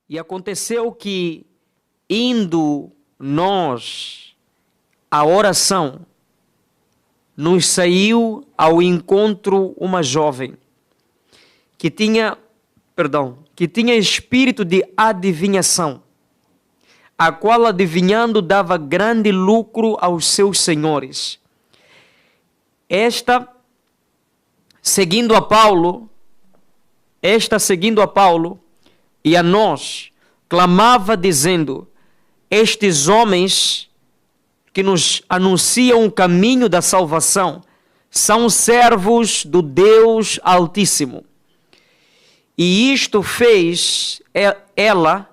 E aconteceu que, indo nós à oração, nos saiu ao encontro uma jovem que tinha espírito de adivinhação, a qual adivinhando dava grande lucro aos seus senhores. Esta, seguindo a Paulo, e a nós, clamava dizendo: estes homens que nos anunciam o caminho da salvação são servos do Deus Altíssimo. E isto fez ela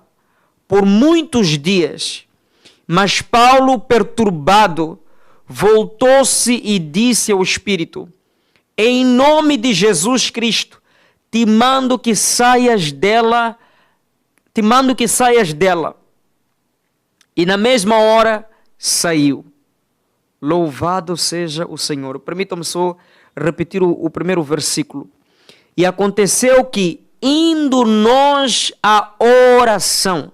por muitos dias. Mas Paulo, perturbado, voltou-se e disse ao Espírito: em nome de Jesus Cristo, te mando que saias dela. E na mesma hora saiu. Louvado seja o Senhor. Permitam-me só repetir o primeiro versículo. E aconteceu que, indo nós à oração,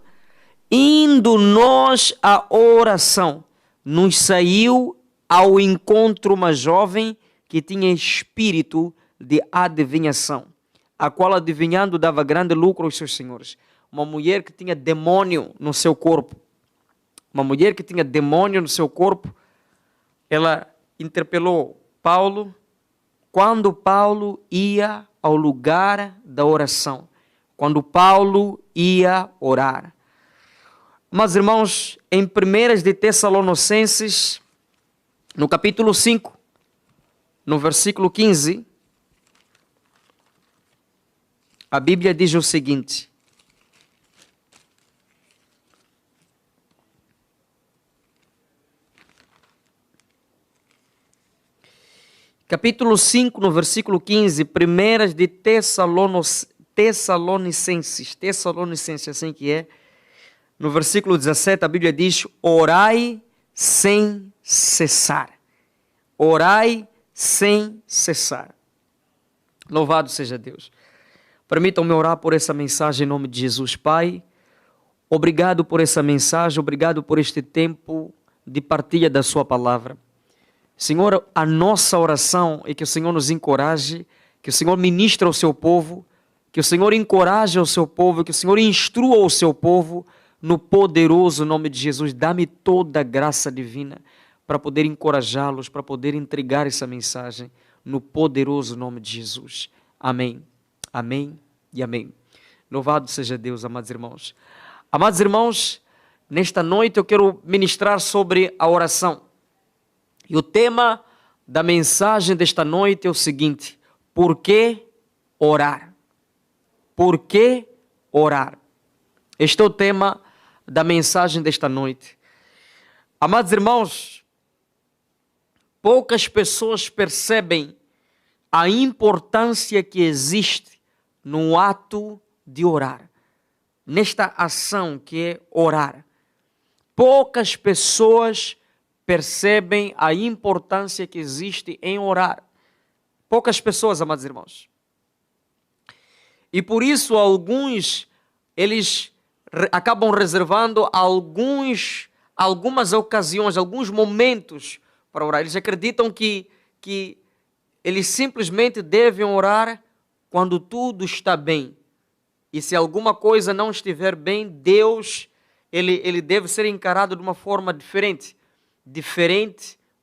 nos saiu ao encontro uma jovem que tinha espírito de adivinhação, a qual adivinhando dava grande lucro aos seus senhores. Uma mulher que tinha demônio no seu corpo. Ela interpelou Paulo quando Paulo ia ao lugar da oração, quando Paulo ia orar. Mas, irmãos, em 1 de Tessalonicenses, no capítulo 5, no versículo 15, a Bíblia diz o seguinte: capítulo 5, no versículo 15, 1 de Tessalonicenses, assim que é. No versículo 17, a Bíblia diz: orai sem cessar. Orai sem cessar. Louvado seja Deus. Permitam-me orar por essa mensagem em nome de Jesus. Pai, obrigado por essa mensagem, obrigado por este tempo de partilha da sua palavra. Senhor, a nossa oração é que o Senhor nos encoraje, que o Senhor ministre ao seu povo, que o Senhor encoraje ao seu povo, que o Senhor instrua o seu povo no poderoso nome de Jesus. Dá-me toda a graça divina para poder encorajá-los, para poder entregar essa mensagem no poderoso nome de Jesus. Amém, amém e amém. Louvado seja Deus, amados irmãos. Amados irmãos, nesta noite eu quero ministrar sobre a oração. E o tema da mensagem desta noite é o seguinte: por que orar? Por que orar? Este é o tema da mensagem desta noite. Amados irmãos, poucas pessoas percebem a importância que existe no ato de orar, nesta ação que é orar. Poucas pessoas percebem a importância que existe em orar. Poucas pessoas, amados irmãos. E por isso alguns, eles acabam reservando algumas ocasiões, alguns momentos para orar. Eles acreditam que eles simplesmente devem orar quando tudo está bem. E se alguma coisa não estiver bem, Deus, ele deve ser encarado de uma forma diferente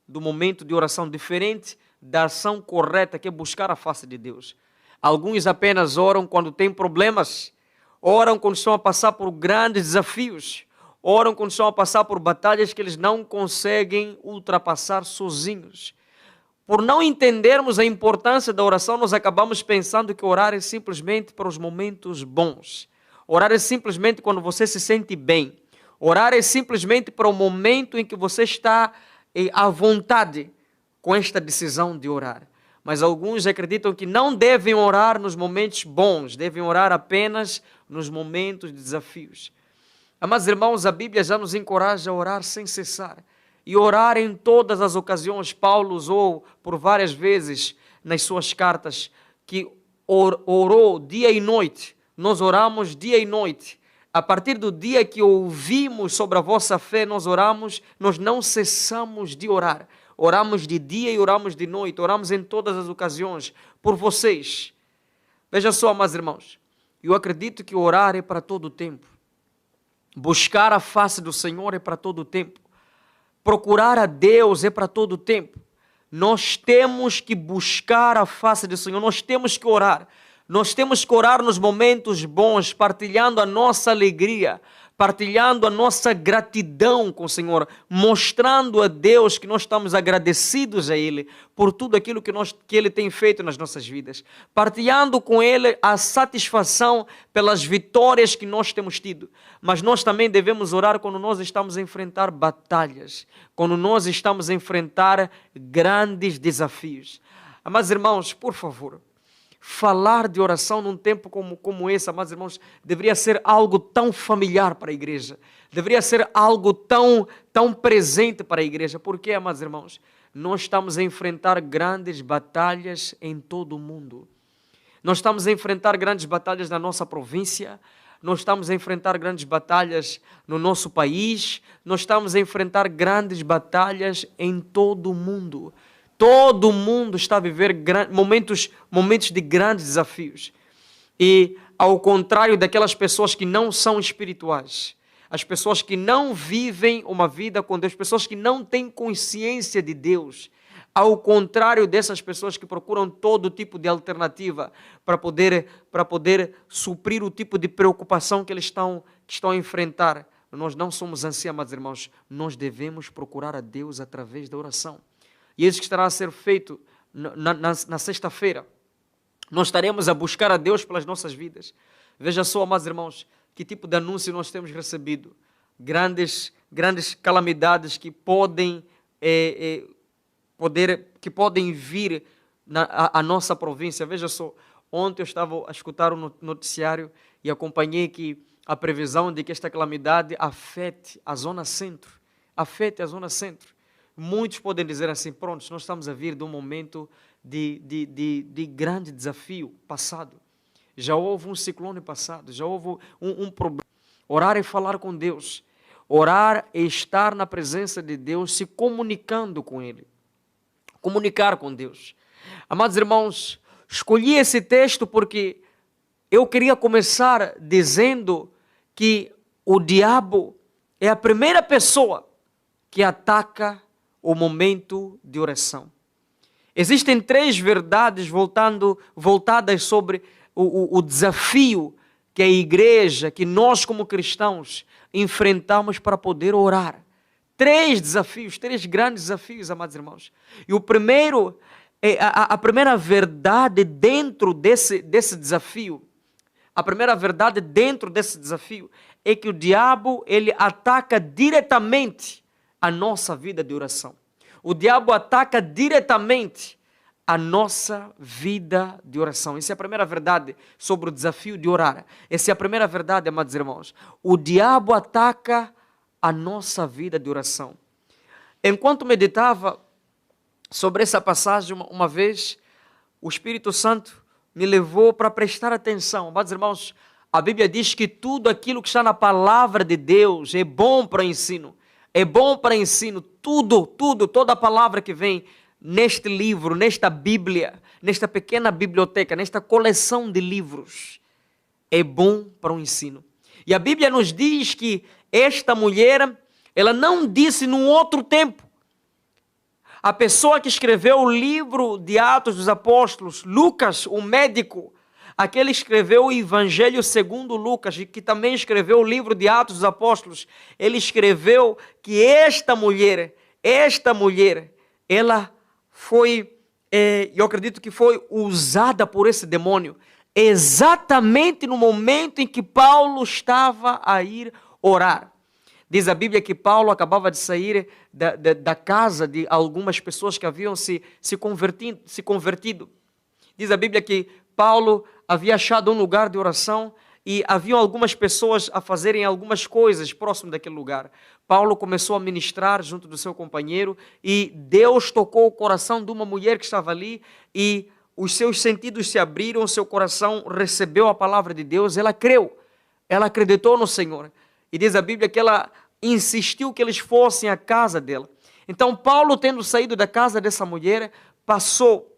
do momento de oração, diferente da ação correta, que é buscar a face de Deus. Alguns apenas oram quando têm problemas, oram quando estão a passar por grandes desafios, oram quando estão a passar por batalhas que eles não conseguem ultrapassar sozinhos. Por não entendermos a importância da oração, nós acabamos pensando que orar é simplesmente para os momentos bons. Orar é simplesmente quando você se sente bem. Orar é simplesmente para o momento em que você está à vontade com esta decisão de orar. Mas alguns acreditam que não devem orar nos momentos bons, devem orar apenas nos momentos de desafios. Amados irmãos, a Bíblia já nos encoraja a orar sem cessar. E orar em todas as ocasiões. Paulo usou por várias vezes nas suas cartas que orou dia e noite. Nós oramos dia e noite. A partir do dia que ouvimos sobre a vossa fé, nós oramos, nós não cessamos de orar. Oramos de dia e oramos de noite, oramos em todas as ocasiões por vocês. Veja só, meus irmãos, eu acredito que orar é para todo o tempo. Buscar a face do Senhor é para todo o tempo. Procurar a Deus é para todo o tempo. Nós temos que buscar a face do Senhor, nós temos que orar. Nós temos que orar nos momentos bons, partilhando a nossa alegria, partilhando a nossa gratidão com o Senhor, mostrando a Deus que nós estamos agradecidos a Ele por tudo aquilo que Ele tem feito nas nossas vidas, partilhando com Ele a satisfação pelas vitórias que nós temos tido. Mas nós também devemos orar quando nós estamos a enfrentar batalhas, quando nós estamos a enfrentar grandes desafios. Mas, irmãos, por favor, falar de oração num tempo como esse, amados irmãos, deveria ser algo tão familiar para a igreja. Deveria ser algo tão presente para a igreja. Por quê, amados irmãos? Nós estamos a enfrentar grandes batalhas em todo o mundo. Nós estamos a enfrentar grandes batalhas na nossa província. Nós estamos a enfrentar grandes batalhas no nosso país. Nós estamos a enfrentar grandes batalhas em todo o mundo. Todo mundo está a viver momentos de grandes desafios. E ao contrário daquelas pessoas que não são espirituais, as pessoas que não vivem uma vida com Deus, pessoas que não têm consciência de Deus, ao contrário dessas pessoas que procuram todo tipo de alternativa para poder suprir o tipo de preocupação que eles estão a enfrentar, nós não somos assim, amados irmãos. Nós devemos procurar a Deus através da oração. E isso que estará a ser feito na sexta-feira. Nós estaremos a buscar a Deus pelas nossas vidas. Veja só, amados irmãos, que tipo de anúncio nós temos recebido. Grandes calamidades que podem vir à nossa província. Veja só, ontem eu estava a escutar um noticiário e acompanhei que a previsão de que esta calamidade afete a zona centro. Afete a zona centro. Muitos podem dizer assim, pronto, nós estamos a vir de um momento de grande desafio passado. Já houve um ciclone passado, já houve um problema. Orar é falar com Deus. Orar é estar na presença de Deus, se comunicando com Ele. Comunicar com Deus. Amados irmãos, escolhi esse texto porque eu queria começar dizendo que o diabo é a primeira pessoa que ataca o momento de oração. Existem 3 verdades voltadas sobre o desafio que a igreja, que nós como cristãos enfrentamos para poder orar. 3 desafios, 3 grandes desafios, amados irmãos. E o primeiro, a primeira verdade dentro desse desafio, a primeira verdade dentro desse desafio é que o diabo, ele ataca diretamente a nossa vida de oração. O diabo ataca diretamente a nossa vida de oração. Essa é a primeira verdade sobre o desafio de orar. Essa é a primeira verdade, amados irmãos. O diabo ataca a nossa vida de oração. Enquanto meditava sobre essa passagem uma vez, o Espírito Santo me levou para prestar atenção. Amados irmãos, a Bíblia diz que tudo aquilo que está na palavra de Deus é bom para o ensino. É bom para ensino, toda a palavra que vem neste livro, nesta Bíblia, nesta pequena biblioteca, nesta coleção de livros, é bom para o ensino. E a Bíblia nos diz que esta mulher, ela não disse num outro tempo. A pessoa que escreveu o livro de Atos dos Apóstolos, Lucas, o médico, aquele que escreveu o Evangelho segundo Lucas e que também escreveu o livro de Atos dos Apóstolos, ele escreveu que esta mulher, ela foi, eu acredito que foi usada por esse demônio, exatamente no momento em que Paulo estava a ir orar. Diz a Bíblia que Paulo acabava de sair da casa de algumas pessoas que haviam se convertido. Diz a Bíblia que Paulo havia achado um lugar de oração e haviam algumas pessoas a fazerem algumas coisas próximo daquele lugar. Paulo começou a ministrar junto do seu companheiro e Deus tocou o coração de uma mulher que estava ali e os seus sentidos se abriram, seu coração recebeu a palavra de Deus, ela creu. Ela acreditou no Senhor. E diz a Bíblia que ela insistiu que eles fossem à casa dela. Então Paulo, tendo saído da casa dessa mulher, passou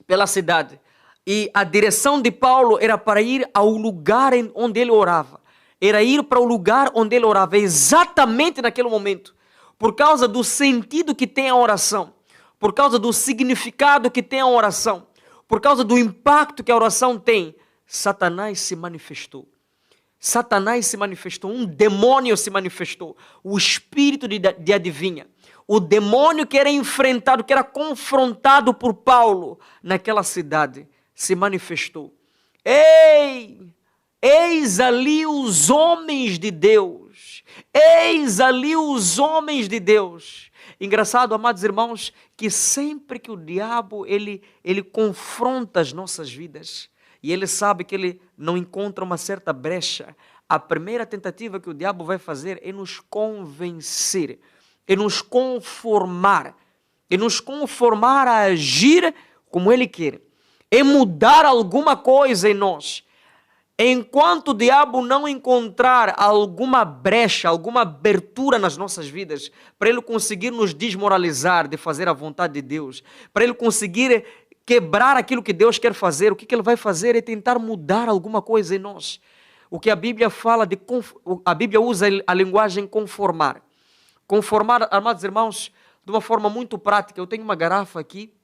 pela cidade. E a direção de Paulo era para ir ao lugar onde ele orava. Era ir para o lugar onde ele orava, exatamente naquele momento. Por causa do sentido que tem a oração. Por causa do significado que tem a oração. Por causa do impacto que a oração tem. Satanás se manifestou. Satanás se manifestou, um demônio se manifestou, o espírito de adivinha, o demônio que era enfrentado, que era confrontado por Paulo naquela cidade, se manifestou. Eis ali os homens de Deus, eis ali os homens de Deus. Engraçado, amados irmãos, que sempre que o diabo ele confronta as nossas vidas, e ele sabe que ele não encontra uma certa brecha, a primeira tentativa que o diabo vai fazer é nos convencer, é nos conformar a agir como ele quer, é mudar alguma coisa em nós. Enquanto o diabo não encontrar alguma brecha, alguma abertura nas nossas vidas, para ele conseguir nos desmoralizar de fazer a vontade de Deus, para ele conseguir quebrar aquilo que Deus quer fazer, o que ele vai fazer é tentar mudar alguma coisa em nós. O que a Bíblia fala a Bíblia usa a linguagem conformar. Conformar, amados irmãos, de uma forma muito prática. Eu tenho uma garrafa aqui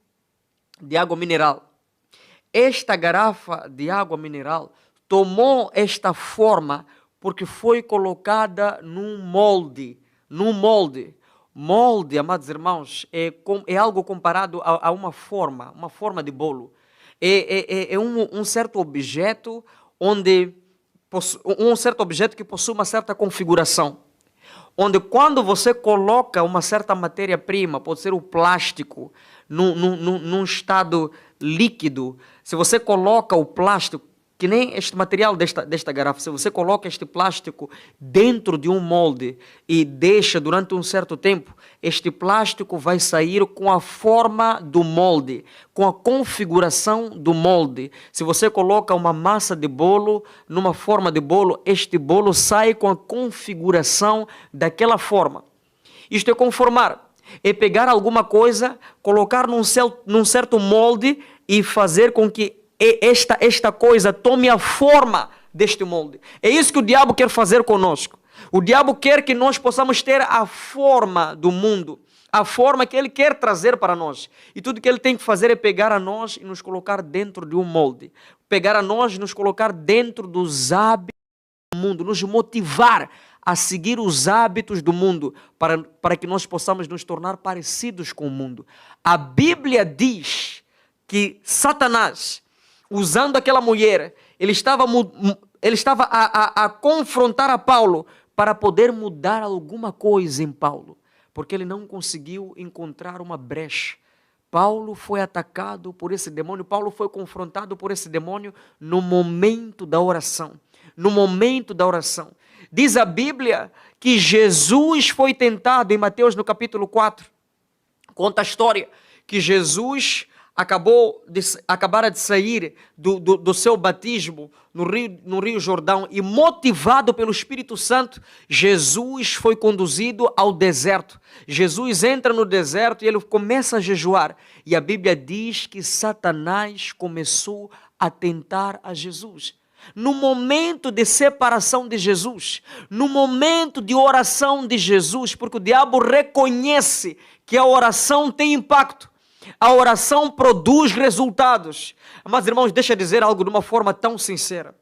de água mineral. Esta garrafa de água mineral tomou esta forma porque foi colocada num molde. Molde, amados irmãos, é algo comparado a uma forma de bolo. É um certo objeto um certo objeto que possui uma certa configuração. Onde quando você coloca uma certa matéria-prima, pode ser o plástico, num estado líquido, se você coloca o plástico, que nem este material desta garrafa, se você coloca este plástico dentro de um molde e deixa durante um certo tempo, este plástico vai sair com a forma do molde, com a configuração do molde. Se você coloca uma massa de bolo numa forma de bolo, este bolo sai com a configuração daquela forma. Isto é conformar, é pegar alguma coisa, colocar num certo molde e fazer com que esta coisa tome a forma deste molde. É isso que o diabo quer fazer conosco. O diabo quer que nós possamos ter a forma do mundo, a forma que ele quer trazer para nós. E tudo que ele tem que fazer é pegar a nós e nos colocar dentro de um molde. Pegar a nós e nos colocar dentro dos hábitos do mundo, nos motivar a seguir os hábitos do mundo, para que nós possamos nos tornar parecidos com o mundo. A Bíblia diz que Satanás, usando aquela mulher, ele estava a confrontar a Paulo para poder mudar alguma coisa em Paulo, porque ele não conseguiu encontrar uma brecha. Paulo foi atacado por esse demônio, Paulo foi confrontado por esse demônio no momento da oração. No momento da oração. Diz a Bíblia que Jesus foi tentado, em Mateus no capítulo 4, conta a história que Jesus acabara de sair do seu batismo no Rio Jordão e, motivado pelo Espírito Santo, Jesus foi conduzido ao deserto. Jesus entra no deserto e ele começa a jejuar. E a Bíblia diz que Satanás começou a tentar a Jesus. No momento de separação de Jesus, no momento de oração de Jesus, porque o diabo reconhece que a oração tem impacto. A oração produz resultados. Mas, irmãos, deixa eu dizer algo de uma forma tão sincera.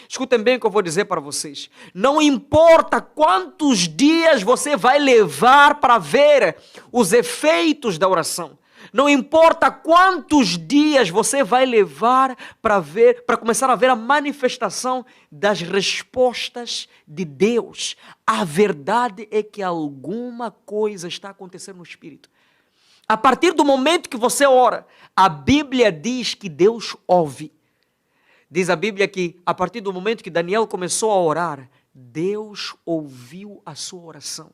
Escutem bem o que eu vou dizer para vocês. Não importa quantos dias você vai levar para ver os efeitos da oração. Não importa quantos dias você vai levar para começar a ver a manifestação das respostas de Deus. A verdade é que alguma coisa está acontecendo no Espírito. A partir do momento que você ora, a Bíblia diz que Deus ouve. Diz a Bíblia que a partir do momento que Daniel começou a orar, Deus ouviu a sua oração.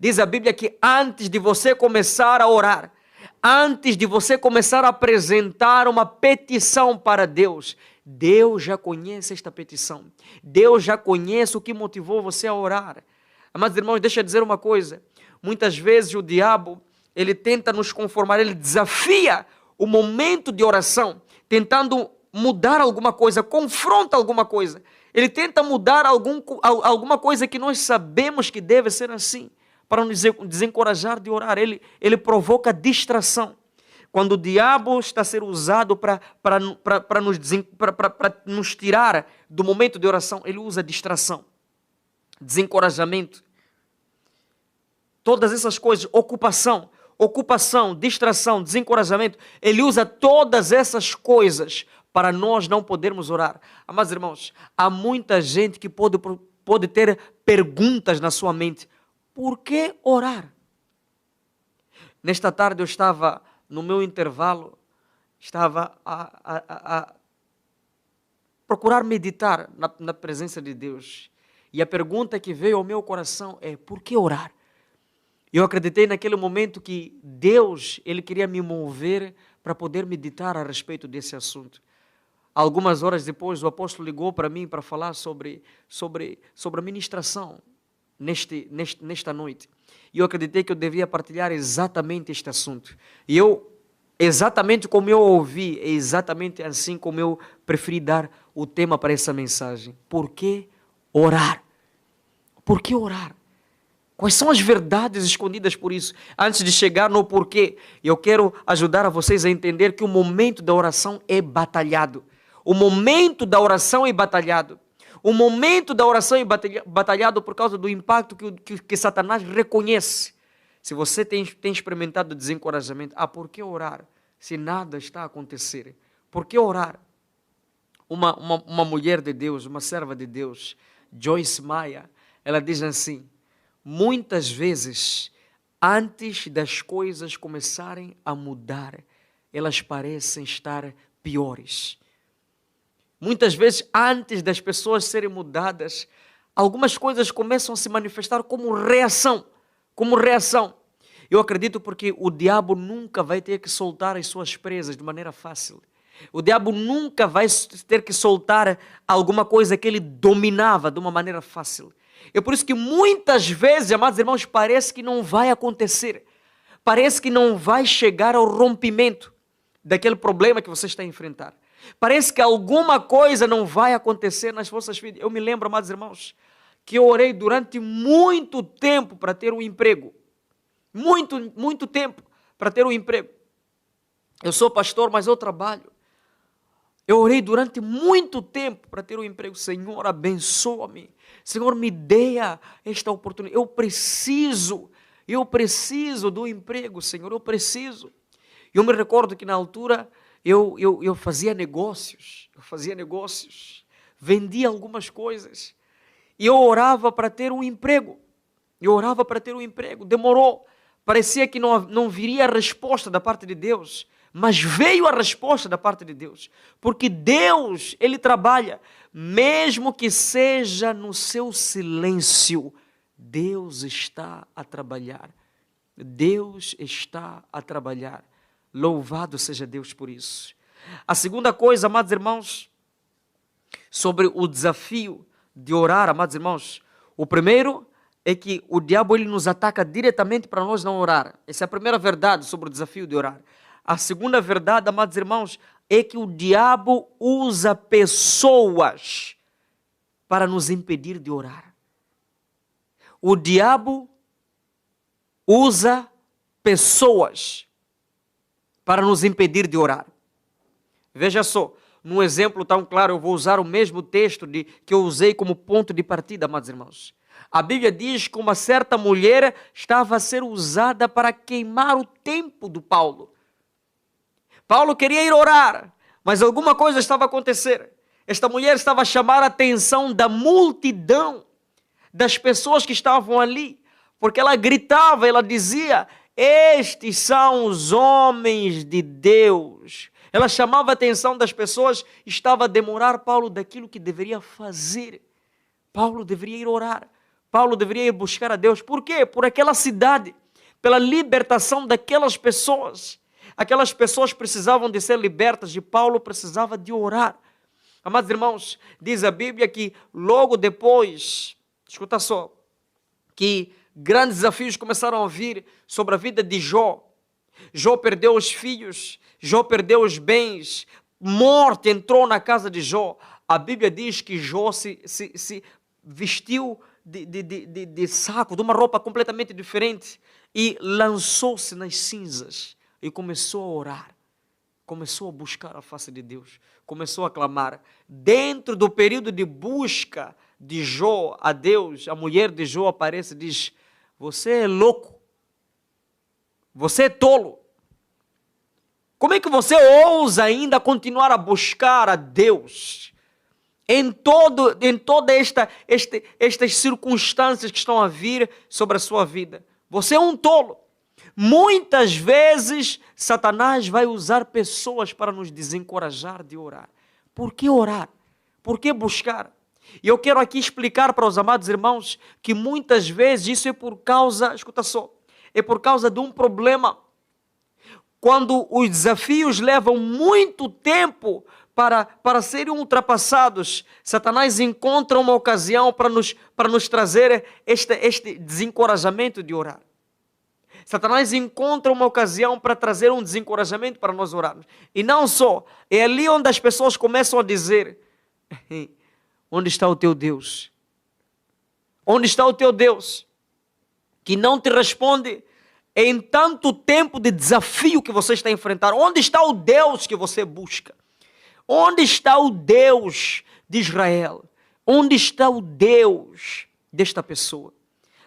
Diz a Bíblia que antes de você começar a orar, antes de você começar a apresentar uma petição para Deus, Deus já conhece esta petição. Deus já conhece o que motivou você a orar. Amados irmãos, deixa eu dizer uma coisa. Muitas vezes o diabo, ele tenta nos conformar, ele desafia o momento de oração, tentando mudar alguma coisa, confronta alguma coisa. Ele tenta mudar alguma coisa que nós sabemos que deve ser assim, para nos desencorajar de orar. Ele provoca distração. Quando o diabo está a ser usado para nos tirar do momento de oração, ele usa distração, desencorajamento. Todas essas coisas, ocupação, distração, desencorajamento, ele usa todas essas coisas para nós não podermos orar. Amados irmãos, há muita gente que pode ter perguntas na sua mente. Por que orar? Nesta tarde eu estava no meu intervalo, estava a procurar meditar na presença de Deus. E a pergunta que veio ao meu coração é: por que orar? Eu acreditei naquele momento que Deus, Ele queria me mover para poder meditar a respeito desse assunto. Algumas horas depois, o apóstolo ligou para mim para falar sobre a ministração nesta noite. E eu acreditei que eu devia partilhar exatamente este assunto. E exatamente como eu ouvi, é exatamente assim como eu preferi dar o tema para essa mensagem. Por que orar? Por que orar? Quais são as verdades escondidas por isso? Antes de chegar no porquê, eu quero ajudar a vocês a entender que o momento da oração é batalhado. O momento da oração é batalhado. O momento da oração é batalhado por causa do impacto que Satanás reconhece. Se você tem experimentado desencorajamento, por que orar se nada está a acontecer? Por que orar? Uma mulher de Deus, uma serva de Deus, Joyce Meyer, ela diz assim: muitas vezes, antes das coisas começarem a mudar, elas parecem estar piores. Muitas vezes, antes das pessoas serem mudadas, algumas coisas começam a se manifestar como reação. Eu acredito porque o diabo nunca vai ter que soltar as suas presas de maneira fácil. O diabo nunca vai ter que soltar alguma coisa que ele dominava de uma maneira fácil. É por isso que muitas vezes, amados irmãos, parece que não vai acontecer. Parece que não vai chegar ao rompimento daquele problema que você está a enfrentar. Parece que alguma coisa não vai acontecer nas vossas vidas. Eu me lembro, amados irmãos, que eu orei durante muito tempo para ter um emprego. Muito tempo para ter um emprego. Eu sou pastor, mas eu trabalho. Eu orei durante muito tempo para ter um emprego. Senhor, abençoa-me. Senhor, me dê esta oportunidade. Eu preciso do emprego, Senhor, eu preciso. Eu me recordo que na altura eu fazia negócios, vendia algumas coisas. E eu orava para ter um emprego. Demorou. Parecia que não viria a resposta da parte de Deus. Mas veio a resposta da parte de Deus. Porque Deus, Ele trabalha. Mesmo que seja no seu silêncio, Deus está a trabalhar. Louvado seja Deus por isso. A segunda coisa, amados irmãos, sobre o desafio de orar, amados irmãos. O primeiro é que o diabo ele nos ataca diretamente para nós não orar. Essa é a primeira verdade sobre o desafio de orar. A segunda verdade, amados irmãos, é que o diabo usa pessoas para nos impedir de orar. O diabo usa pessoas para nos impedir de orar. Veja só, num exemplo tão claro, eu vou usar o mesmo texto que eu usei como ponto de partida, amados irmãos. A Bíblia diz que uma certa mulher estava a ser usada para queimar o tempo do Paulo. Paulo queria ir orar, mas alguma coisa estava a acontecer. Esta mulher estava a chamar a atenção da multidão, das pessoas que estavam ali, porque ela gritava, ela dizia: estes são os homens de Deus. Ela chamava a atenção das pessoas, estava a demorar Paulo daquilo que deveria fazer. Paulo deveria ir orar, Paulo deveria ir buscar a Deus. Por quê? Por aquela cidade, pela libertação daquelas pessoas. Aquelas pessoas precisavam de ser libertas e Paulo precisava de orar. Amados irmãos, diz a Bíblia que logo depois, escuta só, que grandes desafios começaram a vir sobre a vida de Jó. Jó perdeu os filhos, Jó perdeu os bens, morte entrou na casa de Jó. A Bíblia diz que Jó se vestiu de saco, de uma roupa completamente diferente e lançou-se nas cinzas e começou a orar. Começou a buscar a face de Deus, começou a clamar. Dentro do período de busca de Jó a Deus, a mulher de Jó aparece e diz: você é louco, você é tolo. Como é que você ousa ainda continuar a buscar a Deus em todas estas circunstâncias que estão a vir sobre a sua vida? Você é um tolo. Muitas vezes Satanás vai usar pessoas para nos desencorajar de orar. Por que orar? Por que buscar? E eu quero aqui explicar para os amados irmãos que muitas vezes isso é por causa, escuta só, é por causa de um problema. Quando os desafios levam muito tempo para serem ultrapassados, Satanás encontra uma ocasião para nos trazer este desencorajamento de orar. Satanás encontra uma ocasião para trazer um desencorajamento para nós orarmos. E não só, é ali onde as pessoas começam a dizer: onde está o teu Deus? Onde está o teu Deus? Que não te responde em tanto tempo de desafio que você está a enfrentar. Onde está o Deus que você busca? Onde está o Deus de Israel? Onde está o Deus desta pessoa?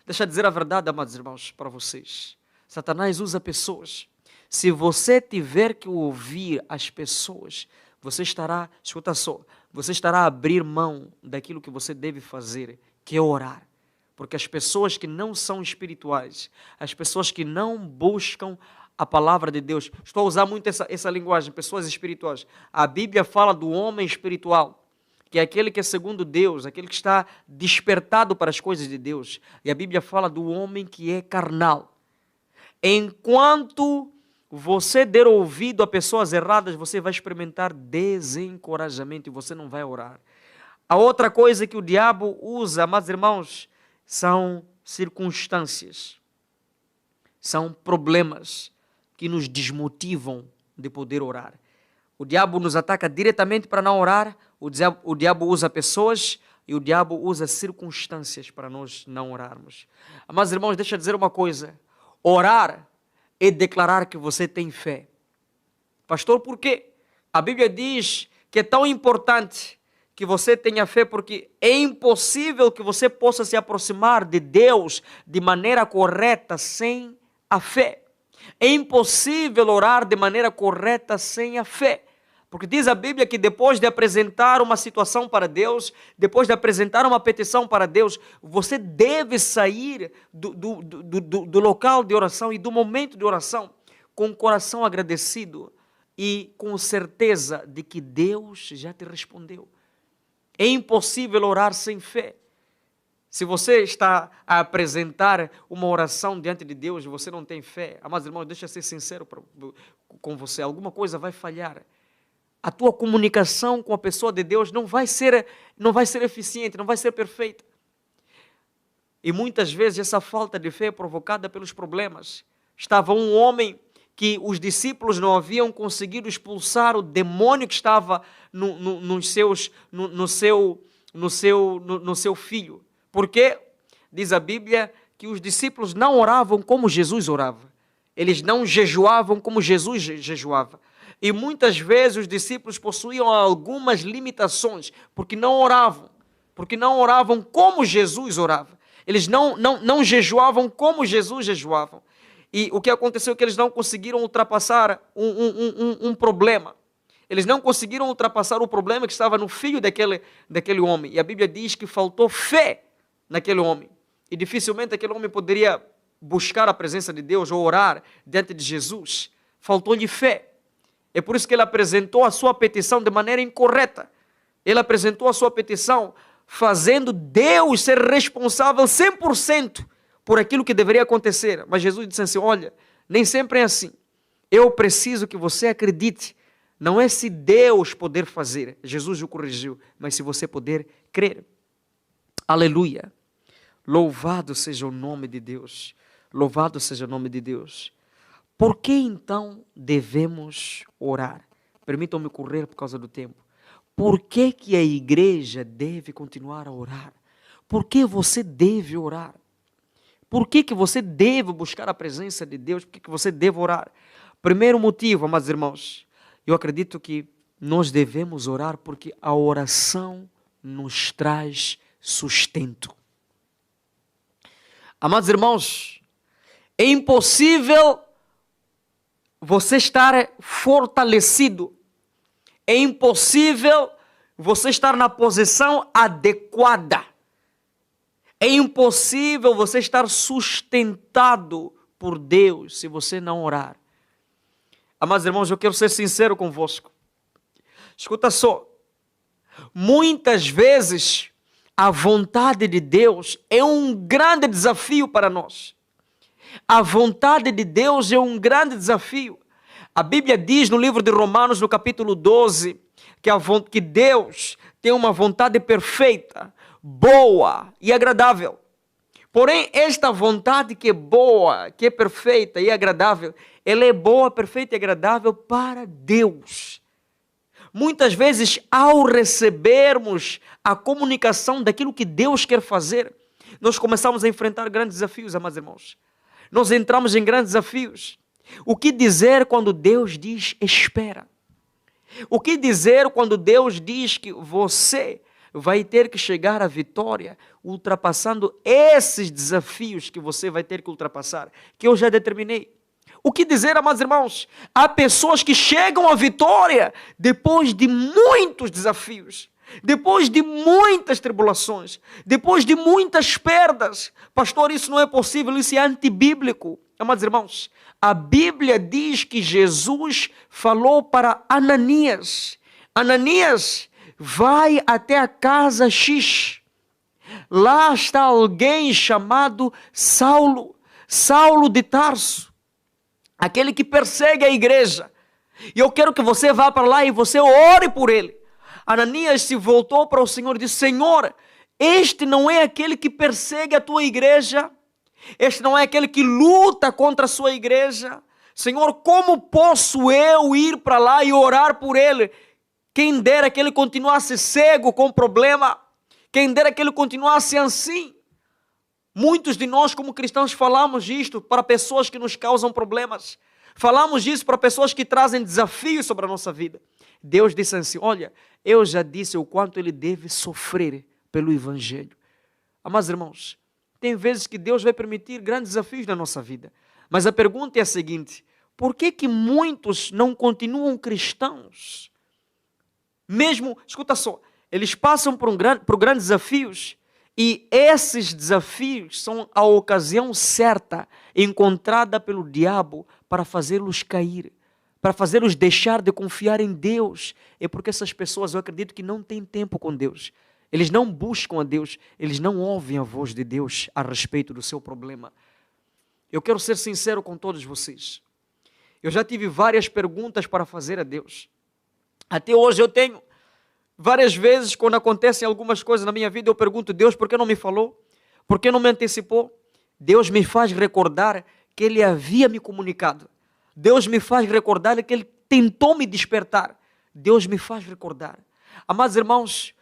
Deixa eu dizer a verdade, amados irmãos, para vocês. Satanás usa pessoas. Se você tiver que ouvir as pessoas, você estará, escuta só, você estará a abrir mão daquilo que você deve fazer, que é orar. Porque as pessoas que não são espirituais, as pessoas que não buscam a palavra de Deus, estou a usar muito essa linguagem, pessoas espirituais. A Bíblia fala do homem espiritual, que é aquele que é segundo Deus, aquele que está despertado para as coisas de Deus. E a Bíblia fala do homem que é carnal. Enquanto você der ouvido a pessoas erradas, você vai experimentar desencorajamento e você não vai orar. A outra coisa que o diabo usa, amados irmãos, são circunstâncias, são problemas que nos desmotivam de poder orar. O diabo nos ataca diretamente para não orar, o diabo usa pessoas e o diabo usa circunstâncias para nós não orarmos. Mas irmãos, deixa eu dizer uma coisa: orar é declarar que você tem fé. Pastor, por quê? A Bíblia diz que é tão importante que você tenha fé, porque é impossível que você possa se aproximar de Deus de maneira correta sem a fé. É impossível orar de maneira correta sem a fé. Porque diz a Bíblia que depois de apresentar uma situação para Deus, depois de apresentar uma petição para Deus, você deve sair do local de oração e do momento de oração com o coração agradecido e com certeza de que Deus já te respondeu. É impossível orar sem fé. Se você está a apresentar uma oração diante de Deus e você não tem fé, amados irmãos, deixa eu ser sincero com você, alguma coisa vai falhar. A tua comunicação com a pessoa de Deus não vai ser eficiente, não vai ser perfeita. E muitas vezes essa falta de fé é provocada pelos problemas. Estava um homem que os discípulos não haviam conseguido expulsar o demônio que estava no seu filho. Porque diz a Bíblia que os discípulos não oravam como Jesus orava. Eles não jejuavam como Jesus jejuava. E muitas vezes os discípulos possuíam algumas limitações, porque não oravam como Jesus orava. Eles não jejuavam como Jesus jejuava. E o que aconteceu é que eles não conseguiram ultrapassar um problema. Eles não conseguiram ultrapassar o problema que estava no filho daquele homem. E a Bíblia diz que faltou fé naquele homem. E dificilmente aquele homem poderia buscar a presença de Deus ou orar diante de Jesus. Faltou-lhe fé. É por isso que ele apresentou a sua petição de maneira incorreta. Ele apresentou a sua petição fazendo Deus ser responsável 100% por aquilo que deveria acontecer. Mas Jesus disse assim: olha, nem sempre é assim. Eu preciso que você acredite Não é se Deus poder fazer, Jesus o corrigiu, mas se você poder crer. Aleluia. Louvado seja o nome de Deus. Louvado seja o nome de Deus. Por que então devemos orar? Permitam-me correr por causa do tempo. Por que que a igreja deve continuar a orar? Por que você deve orar? Por que que você deve buscar a presença de Deus? Por que que você deve orar? Primeiro motivo, amados irmãos, eu acredito que nós devemos orar porque a oração nos traz sustento. Amados irmãos, é impossível você estar fortalecido. É impossível você estar na posição adequada. É impossível você estar sustentado por Deus se você não orar. Amados irmãos, eu quero ser sincero convosco. Escuta só. Muitas vezes a vontade de Deus é um grande desafio para nós. A vontade de Deus é um grande desafio. A Bíblia diz no livro de Romanos, no capítulo 12, que Deus tem uma vontade perfeita, boa e agradável. Porém, esta vontade que é boa, que é perfeita e agradável, ela é boa, perfeita e agradável para Deus. Muitas vezes, ao recebermos a comunicação daquilo que Deus quer fazer, nós começamos a enfrentar grandes desafios, amados irmãos. Nós entramos em grandes desafios. O que dizer quando Deus diz espera? O que dizer quando Deus diz que você vai ter que chegar à vitória, ultrapassando esses desafios que você vai ter que ultrapassar, que eu já determinei? O que dizer, amados irmãos? Há pessoas que chegam à vitória depois de muitos desafios, depois de muitas tribulações, depois de muitas perdas. Pastor, isso não é possível, isso é antibíblico. Amados irmãos, a Bíblia diz que Jesus falou para Ananias: Ananias, vai até a casa X. Lá está alguém chamado Saulo, Saulo de Tarso, aquele que persegue a igreja. E eu quero que você vá para lá e você ore por ele. Ananias se voltou para o Senhor e disse: Senhor, este não é aquele que persegue a tua igreja? Este não é aquele que luta contra a sua igreja? Senhor, como posso eu ir para lá e orar por ele? Quem dera que ele continuasse cego com problema. Quem dera que ele continuasse assim. Muitos de nós, como cristãos, falamos isto para pessoas que nos causam problemas. Falamos isso para pessoas que trazem desafios sobre a nossa vida. Deus disse assim: olha, eu já disse o quanto ele deve sofrer pelo Evangelho. Amados irmãos, tem vezes que Deus vai permitir grandes desafios na nossa vida. Mas a pergunta é a seguinte: por que que muitos não continuam cristãos? Mesmo, escuta só, eles passam por grandes desafios e esses desafios são a ocasião certa encontrada pelo diabo para fazê-los cair, para fazê-los deixar de confiar em Deus. É porque essas pessoas, eu acredito que não têm tempo com Deus. Eles não buscam a Deus, eles não ouvem a voz de Deus a respeito do seu problema. Eu quero ser sincero com todos vocês. Eu já tive várias perguntas para fazer a Deus. Até hoje eu tenho. Várias vezes, quando acontecem algumas coisas na minha vida, eu pergunto: Deus, por que não me falou? Por que não me antecipou? Deus me faz recordar que Ele havia me comunicado. Deus me faz recordar que Ele tentou me despertar. Deus me faz recordar. Amados irmãos,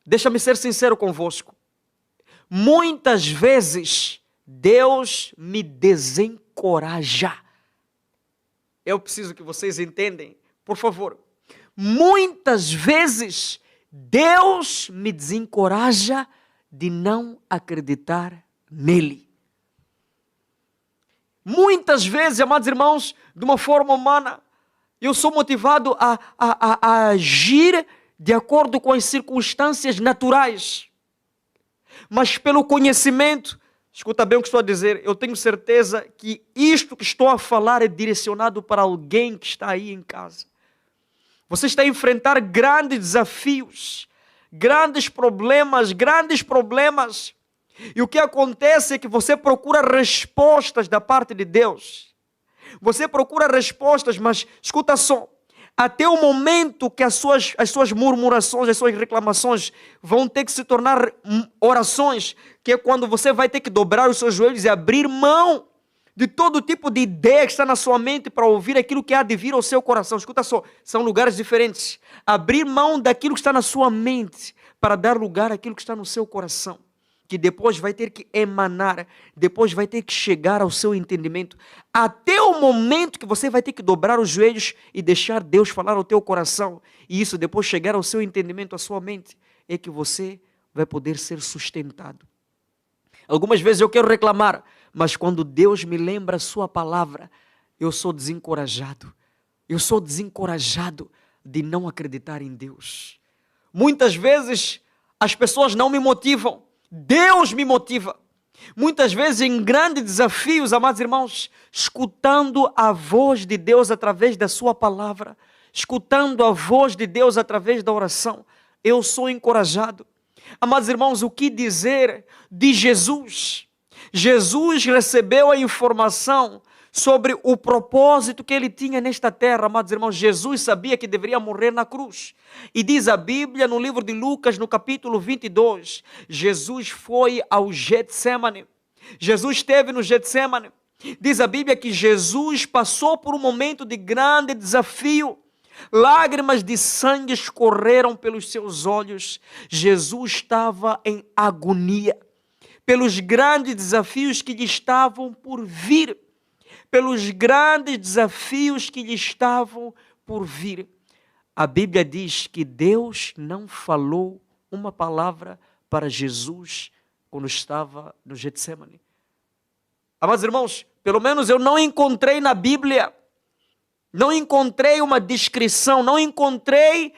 deixa-me ser sincero convosco. Muitas vezes, Deus me desencoraja. Eu preciso que vocês entendam, por favor. Muitas vezes, Deus me desencoraja de não acreditar nele. Muitas vezes, amados irmãos, de uma forma humana, eu sou motivado a agir de acordo com as circunstâncias naturais. Mas pelo conhecimento, escuta bem o que estou a dizer, eu tenho certeza que isto que estou a falar é direcionado para alguém que está aí em casa. Você está a enfrentar grandes desafios, grandes problemas. E o que acontece é que você procura respostas da parte de Deus. Você procura respostas, mas escuta só. Até o momento que as suas murmurações, as suas reclamações vão ter que se tornar orações, que é quando você vai ter que dobrar os seus joelhos e abrir mão de todo tipo de ideia que está na sua mente para ouvir aquilo que há de vir ao seu coração. Escuta só, são lugares diferentes. Abrir mão daquilo que está na sua mente para dar lugar àquilo que está no seu coração, que depois vai ter que emanar, depois vai ter que chegar ao seu entendimento, até o momento que você vai ter que dobrar os joelhos e deixar Deus falar ao teu coração, e isso depois chegar ao seu entendimento, à sua mente, é que você vai poder ser sustentado. Algumas vezes eu quero reclamar, mas quando Deus me lembra a sua palavra, eu sou desencorajado. Eu sou desencorajado de não acreditar em Deus. Muitas vezes as pessoas não me motivam, Deus me motiva. Muitas vezes em grandes desafios, amados irmãos, escutando a voz de Deus através da sua palavra, escutando a voz de Deus através da oração, eu sou encorajado. Amados irmãos, o que dizer de Jesus? Jesus recebeu a informação sobre o propósito que ele tinha nesta terra. Amados irmãos, Jesus sabia que deveria morrer na cruz. E diz a Bíblia no livro de Lucas, no capítulo 22, Jesus foi ao Getsemane. Jesus esteve no Getsemane. Diz a Bíblia que Jesus passou por um momento de grande desafio. Lágrimas de sangue escorreram pelos seus olhos. Jesus estava em agonia pelos grandes desafios que lhe estavam por vir. Pelos grandes desafios que lhe estavam por vir. A Bíblia diz que Deus não falou uma palavra para Jesus quando estava no Getsemane. Amados irmãos, pelo menos eu não encontrei na Bíblia, não encontrei uma descrição, não encontrei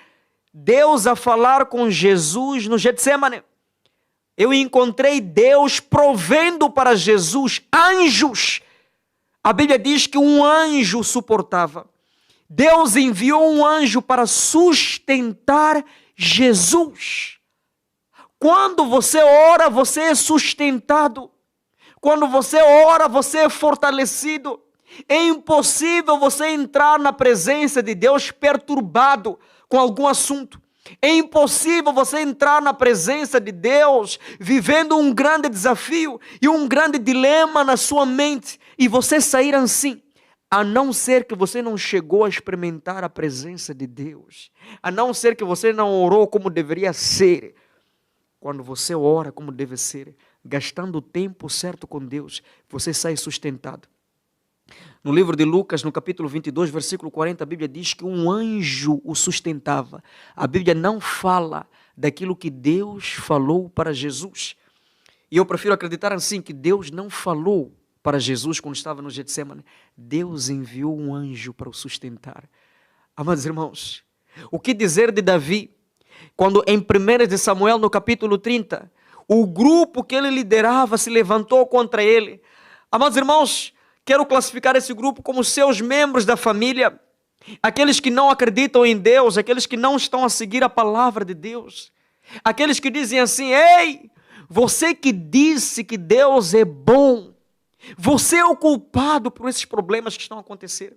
Deus a falar com Jesus no Getsemane. Eu encontrei Deus provendo para Jesus anjos. A Bíblia diz que um anjo suportava. Deus enviou um anjo para sustentar Jesus. Quando você ora, você é sustentado. Quando você ora, você é fortalecido. É impossível você entrar na presença de Deus perturbado com algum assunto. É impossível você entrar na presença de Deus vivendo um grande desafio e um grande dilema na sua mente e você sair assim, a não ser que você não chegou a experimentar a presença de Deus, a não ser que você não orou como deveria ser. Quando você ora como deve ser, gastando o tempo certo com Deus, você sai sustentado. No livro de Lucas, no capítulo 22, versículo 40, a Bíblia diz que um anjo o sustentava. A Bíblia não fala daquilo que Deus falou para Jesus. E eu prefiro acreditar assim, que Deus não falou para Jesus quando estava no Getsemane. Deus enviou um anjo para o sustentar. Amados irmãos, o que dizer de Davi? Quando em 1 de Samuel, no capítulo 30, o grupo que ele liderava se levantou contra ele. Amados irmãos, quero classificar esse grupo como seus membros da família, aqueles que não acreditam em Deus, aqueles que não estão a seguir a palavra de Deus, aqueles que dizem assim: ei, você que disse que Deus é bom, você é o culpado por esses problemas que estão acontecendo.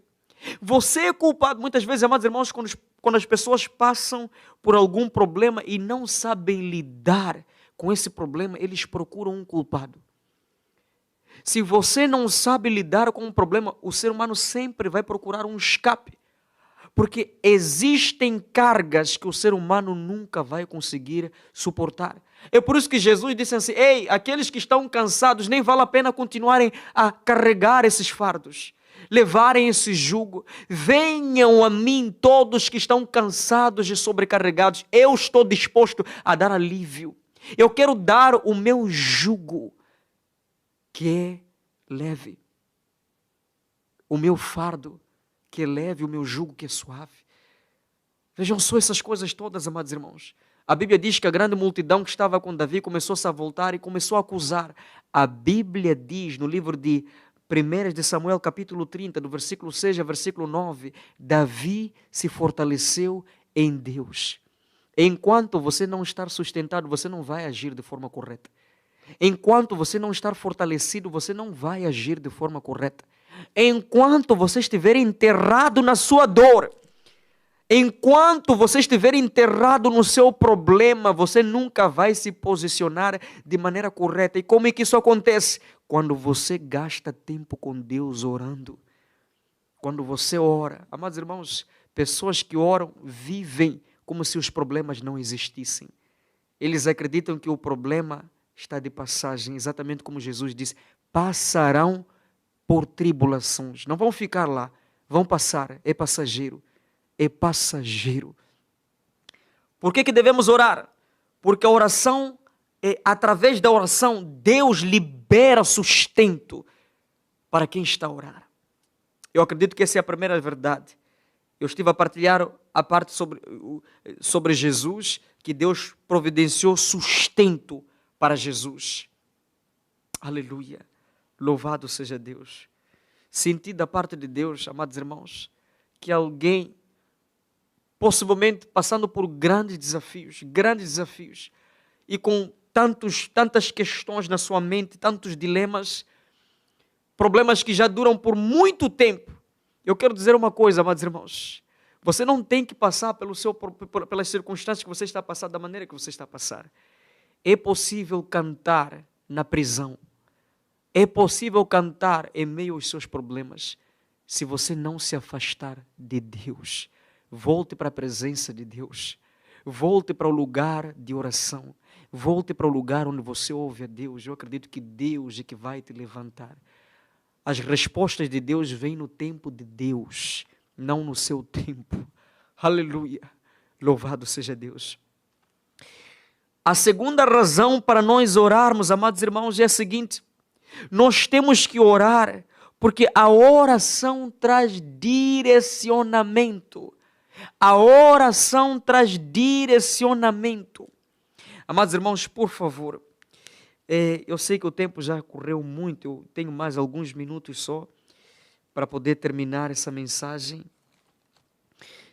Você é culpado. Muitas vezes, amados irmãos, quando as pessoas passam por algum problema e não sabem lidar com esse problema, eles procuram um culpado. Se você não sabe lidar com um problema, o ser humano sempre vai procurar um escape. Porque existem cargas que o ser humano nunca vai conseguir suportar. É por isso que Jesus disse assim: ei, aqueles que estão cansados, nem vale a pena continuarem a carregar esses fardos, levarem esse jugo. Venham a mim todos que estão cansados e sobrecarregados. Eu estou disposto a dar alívio. Eu quero dar o meu jugo, que é leve, o meu fardo que é leve, o meu jugo que é suave. Vejam só essas coisas todas, amados irmãos. A Bíblia diz que a grande multidão que estava com Davi começou-se a voltar e começou a acusar. A Bíblia diz no livro de 1 de Samuel, capítulo 30, do versículo 6 ao versículo 9, Davi se fortaleceu em Deus. Enquanto você não estar sustentado, você não vai agir de forma correta. Enquanto você não estar fortalecido, você não vai agir de forma correta. Enquanto você estiver enterrado na sua dor, Enquanto você estiver enterrado no seu problema, você nunca vai se posicionar de maneira correta. E como é que isso acontece? Quando você gasta tempo com Deus orando. Quando você ora. Amados irmãos, pessoas que oram vivem como se os problemas não existissem. Eles acreditam que o problema está de passagem, exatamente como Jesus disse: passarão por tribulações. Não vão ficar lá, vão passar, é passageiro. É passageiro. Por que devemos orar? Porque a oração, através da oração, Deus libera sustento para quem está a orar. Eu acredito que essa é a primeira verdade. Eu estive a partilhar a parte sobre Jesus, que Deus providenciou sustento para Jesus. Aleluia. Louvado seja Deus. Senti da parte de Deus, amados irmãos, que alguém possivelmente passando por grandes desafios, e com tantas questões na sua mente, tantos dilemas, problemas que já duram por muito tempo. Eu quero dizer uma coisa, amados irmãos, você não tem que passar pelas circunstâncias que você está passando da maneira que você está a passar. É possível cantar na prisão, é possível cantar em meio aos seus problemas, se você não se afastar de Deus. Volte para a presença de Deus. Volte para o lugar de oração. Volte para o lugar onde você ouve a Deus. Eu acredito que Deus é que vai te levantar. As respostas de Deus vêm no tempo de Deus, não no seu tempo. Aleluia. Louvado seja Deus. A segunda razão para nós orarmos, amados irmãos, é a seguinte: nós temos que orar porque a oração traz direcionamento. A oração traz direcionamento. Amados irmãos, por favor, eu sei que o tempo já correu muito, eu tenho mais alguns minutos só para poder terminar essa mensagem.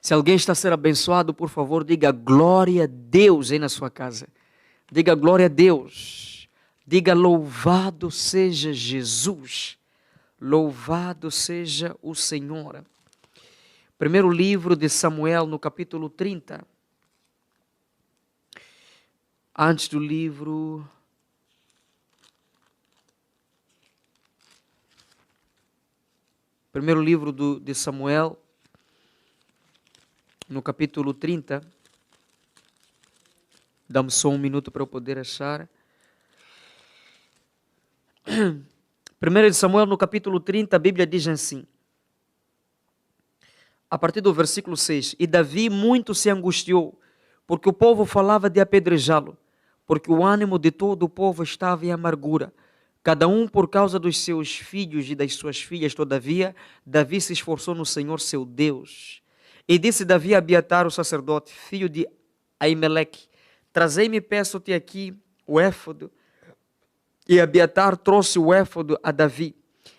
Se alguém está a ser abençoado, por favor, diga glória a Deus aí na sua casa. Diga glória a Deus. Diga louvado seja Jesus. Louvado seja o Senhor. Primeiro livro de Samuel, no capítulo 30. Antes do livro... Primeiro livro de Samuel, no capítulo 30. Dá-me só um minuto para eu poder achar. Primeiro de Samuel, no capítulo 30, a Bíblia diz assim, a partir do versículo 6, e Davi muito se angustiou, porque o povo falava de apedrejá-lo, porque o ânimo de todo o povo estava em amargura, cada um por causa dos seus filhos e das suas filhas. Todavia, Davi se esforçou no Senhor seu Deus. E disse Davi a Abiatar, o sacerdote, filho de Aimeleque: trazei-me, peço-te aqui, o éfodo. E Abiatar trouxe o éfodo a Davi.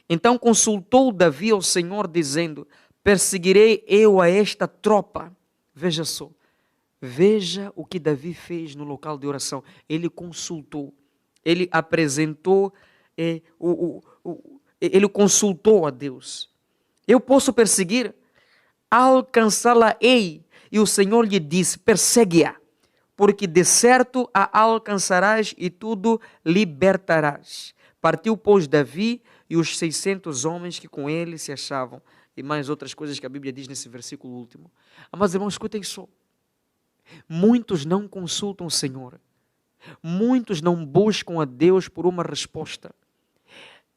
Então consultou Davi ao Senhor, dizendo: perseguirei eu a esta tropa. Veja só, veja o que Davi fez no local de oração. Ele consultou, ele apresentou, ele consultou a Deus. Eu posso perseguir? Alcançá-la-ei. E o Senhor lhe disse: persegue-a, porque de certo a alcançarás e tudo libertarás. Partiu, pois, Davi e os 600 homens que com ele se achavam. E mais outras coisas que a Bíblia diz nesse versículo último. Mas irmãos, escutem só. Muitos não consultam o Senhor. Muitos não buscam a Deus por uma resposta.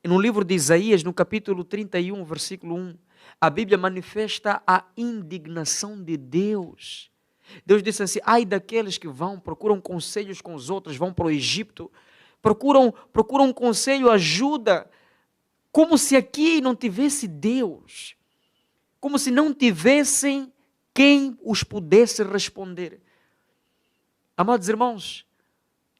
E no livro de Isaías, no capítulo 31, versículo 1, a Bíblia manifesta a indignação de Deus. Deus disse assim: ai daqueles que procuram conselhos com os outros, vão para o Egito, procuram conselho, ajuda, como se aqui não tivesse Deus, como se não tivessem quem os pudesse responder. Amados irmãos,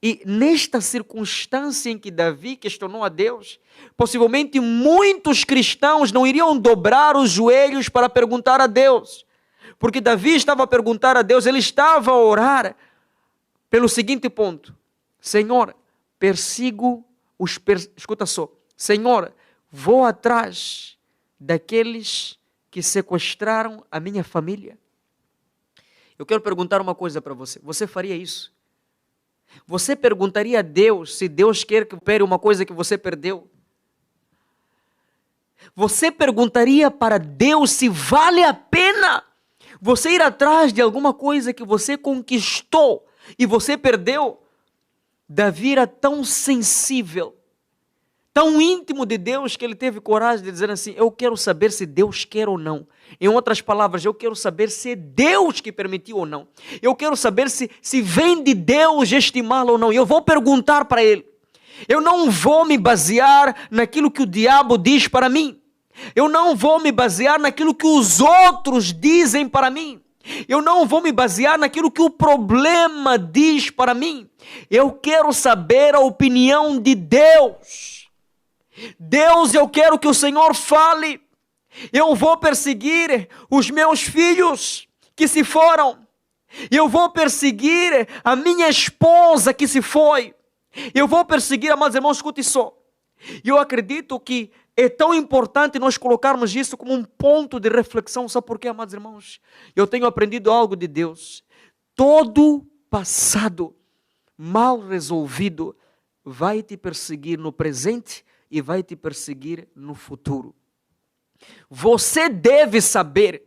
e nesta circunstância em que Davi questionou a Deus, possivelmente muitos cristãos não iriam dobrar os joelhos para perguntar a Deus, porque Davi estava a perguntar a Deus, ele estava a orar pelo seguinte ponto: Senhor, escuta só, Senhor, vou atrás daqueles que sequestraram a minha família. Eu quero perguntar uma coisa para você. Você faria isso? Você perguntaria a Deus se Deus quer que recupere uma coisa que você perdeu? Você perguntaria para Deus se vale a pena você ir atrás de alguma coisa que você conquistou e você perdeu? Davi era tão sensível, tão íntimo de Deus, que ele teve coragem de dizer assim: eu quero saber se Deus quer ou não. Em outras palavras, eu quero saber se é Deus que permitiu ou não. Eu quero saber se vem de Deus estimá-lo ou não. Eu vou perguntar para ele. Eu não vou me basear naquilo que o diabo diz para mim. Eu não vou me basear naquilo que os outros dizem para mim. Eu não vou me basear naquilo que o problema diz para mim. Eu quero saber a opinião de Deus. Deus, eu quero que o Senhor fale. Eu vou perseguir os meus filhos que se foram. Eu vou perseguir a minha esposa que se foi. Eu vou perseguir, amados irmãos, escute só. Eu acredito que é tão importante nós colocarmos isso como um ponto de reflexão. Sabe por quê, amados irmãos? Eu tenho aprendido algo de Deus. Todo passado mal resolvido vai te perseguir no presente e vai te perseguir no futuro. Você deve saber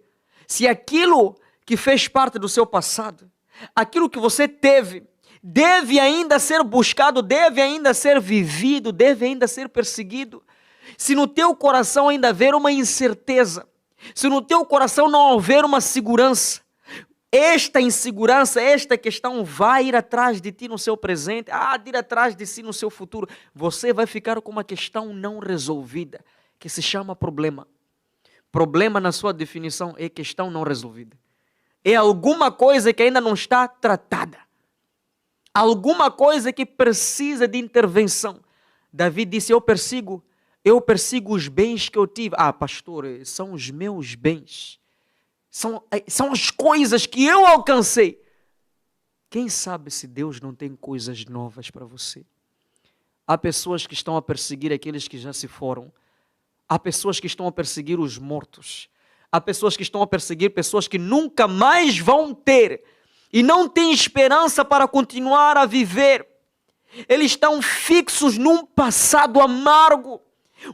se aquilo que fez parte do seu passado, aquilo que você teve, deve ainda ser buscado, deve ainda ser vivido, deve ainda ser perseguido. Se no teu coração ainda haver uma incerteza, se no teu coração não houver uma segurança, esta insegurança, esta questão vai ir atrás de ti no seu presente, de ir atrás de si no seu futuro. Você vai ficar com uma questão não resolvida, que se chama problema. Problema, na sua definição, é questão não resolvida. É alguma coisa que ainda não está tratada. Alguma coisa que precisa de intervenção. Davi disse: eu persigo os bens que eu tive. Pastor, são os meus bens. São as coisas que eu alcancei. Quem sabe se Deus não tem coisas novas para você? Há pessoas que estão a perseguir aqueles que já se foram. Há pessoas que estão a perseguir os mortos. Há pessoas que estão a perseguir pessoas que nunca mais vão ter. E não têm esperança para continuar a viver. Eles estão fixos num passado amargo.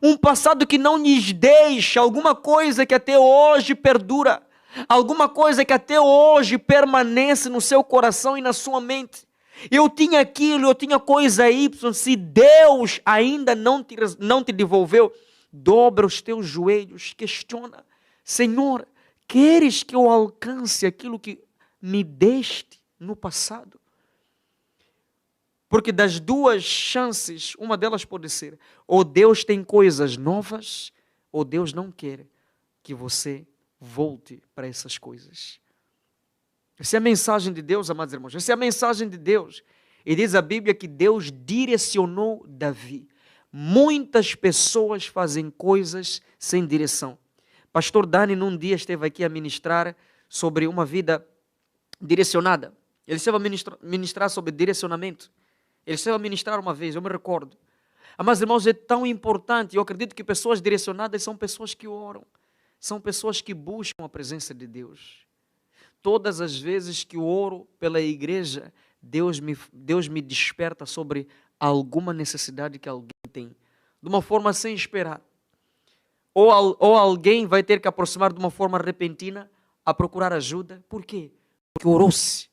Um passado que não lhes deixa alguma coisa que até hoje perdura. Alguma coisa que até hoje permanece no seu coração e na sua mente. Eu tinha aquilo, eu tinha coisa Y. Se Deus ainda não te devolveu, dobra os teus joelhos, questiona: Senhor, queres que eu alcance aquilo que me deste no passado? Porque das duas chances, uma delas pode ser: ou Deus tem coisas novas, ou Deus não quer que você volte para essas coisas. Essa é a mensagem de Deus, amados irmãos. Essa é a mensagem de Deus. E diz a Bíblia que Deus direcionou Davi. Muitas pessoas fazem coisas sem direção. Pastor Dani, num dia, esteve aqui a ministrar sobre uma vida direcionada. Ele esteve a ministrar sobre direcionamento. Ele esteve a ministrar uma vez, eu me recordo. Mas, irmãos, é tão importante. Eu acredito que pessoas direcionadas são pessoas que oram. São pessoas que buscam a presença de Deus. Todas as vezes que eu oro pela igreja, Deus me desperta sobre alguma necessidade que alguém tem, de uma forma sem esperar. Ou alguém vai ter que aproximar de uma forma repentina a procurar ajuda. Por quê? Porque orou-se.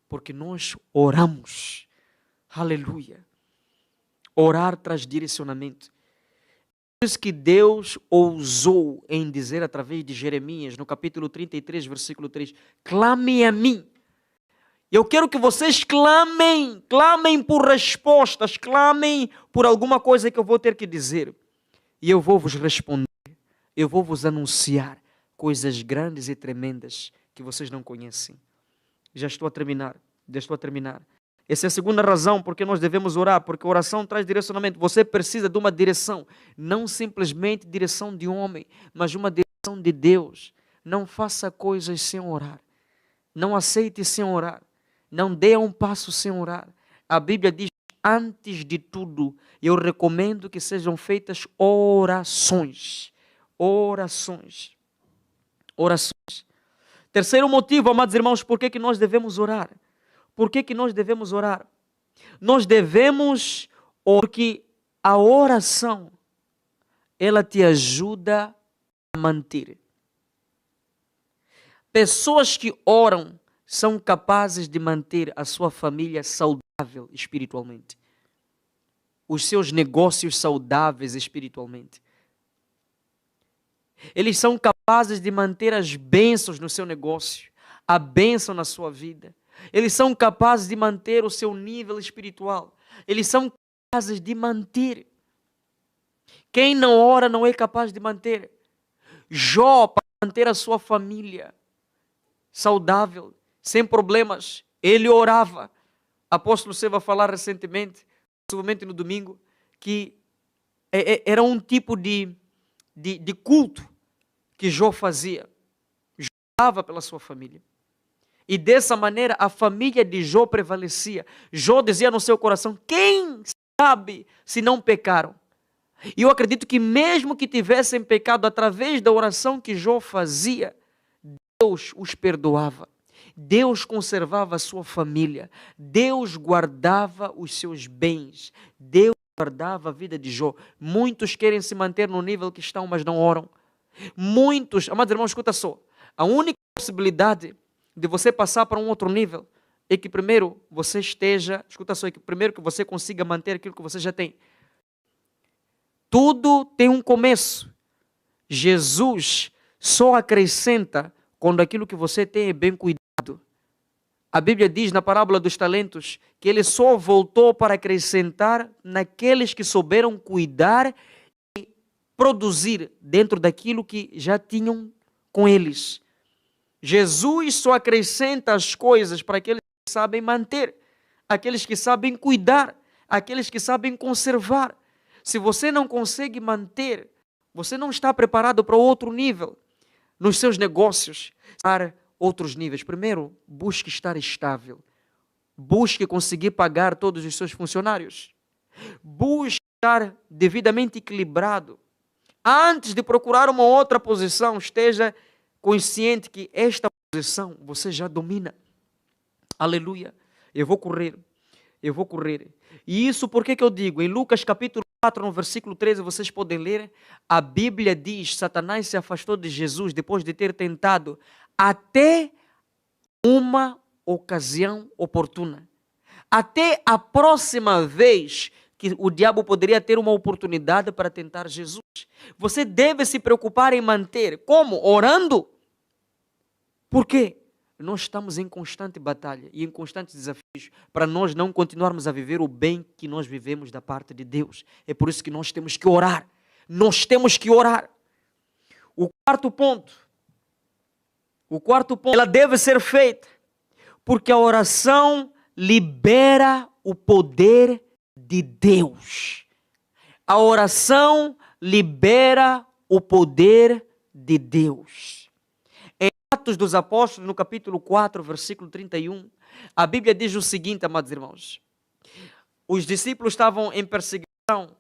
Porque nós oramos. Aleluia. Orar traz direcionamento. Por isso que Deus ousou em dizer através de Jeremias, no capítulo 33, versículo 3, clame a mim. Eu quero que vocês clamem por respostas, clamem por alguma coisa que eu vou ter que dizer. E eu vou vos responder, eu vou vos anunciar coisas grandes e tremendas que vocês não conhecem. Já estou a terminar. Essa é a segunda razão porque nós devemos orar, porque a oração traz direcionamento. Você precisa de uma direção, não simplesmente direção de homem, mas uma direção de Deus. Não faça coisas sem orar. Não aceite sem orar. Não dê um passo sem orar. A Bíblia diz: antes de tudo, eu recomendo que sejam feitas orações. Orações. Terceiro motivo, amados irmãos, por que nós devemos orar? Por que nós devemos orar? Nós devemos, porque a oração, ela te ajuda a manter. Pessoas que oram são capazes de manter a sua família saudável espiritualmente. Os seus negócios saudáveis espiritualmente. Eles são capazes de manter as bênçãos no seu negócio, a bênção na sua vida. Eles são capazes de manter o seu nível espiritual. Eles são capazes de manter. Quem não ora não é capaz de manter. Jó, para manter a sua família saudável, sem problemas, ele orava. Apóstolo Você vai falar recentemente, possivelmente no domingo, que era um tipo de culto que Jó fazia. Jó orava pela sua família. E dessa maneira a família de Jó prevalecia. Jó dizia no seu coração: quem sabe se não pecaram? E eu acredito que mesmo que tivessem pecado, através da oração que Jó fazia, Deus os perdoava. Deus conservava a sua família. Deus guardava os seus bens. Deus guardava a vida de Jó. Muitos querem se manter no nível que estão, mas não oram. Muitos, amados irmãos, escuta só. A única possibilidade de você passar para um outro nível é que primeiro você esteja, escuta só, é que primeiro que você consiga manter aquilo que você já tem. Tudo tem um começo. Jesus só acrescenta quando aquilo que você tem é bem cuidado. A Bíblia diz na parábola dos talentos que ele só voltou para acrescentar naqueles que souberam cuidar e produzir dentro daquilo que já tinham com eles. Jesus só acrescenta as coisas para aqueles que sabem manter, aqueles que sabem cuidar, aqueles que sabem conservar. Se você não consegue manter, você não está preparado para outro nível nos seus negócios, para outros níveis. Primeiro, busque estar estável. Busque conseguir pagar todos os seus funcionários. Busque estar devidamente equilibrado. Antes de procurar uma outra posição, esteja consciente que esta posição você já domina. Aleluia. Eu vou correr. E isso por que eu digo? Em Lucas capítulo 4, no versículo 13, vocês podem ler, a Bíblia diz, Satanás se afastou de Jesus depois de ter tentado até uma ocasião oportuna. Até a próxima vez que o diabo poderia ter uma oportunidade para tentar Jesus. Você deve se preocupar em manter. Como? Orando. Por quê? Nós estamos em constante batalha e em constantes desafios para nós não continuarmos a viver o bem que nós vivemos da parte de Deus. É por isso que nós temos que orar. Nós temos que orar. O quarto ponto, ela deve ser feita porque a oração libera o poder de Deus. A oração libera o poder de Deus. Atos dos Apóstolos, no capítulo 4, versículo 31, a Bíblia diz o seguinte, amados irmãos. Os discípulos estavam em perseguição,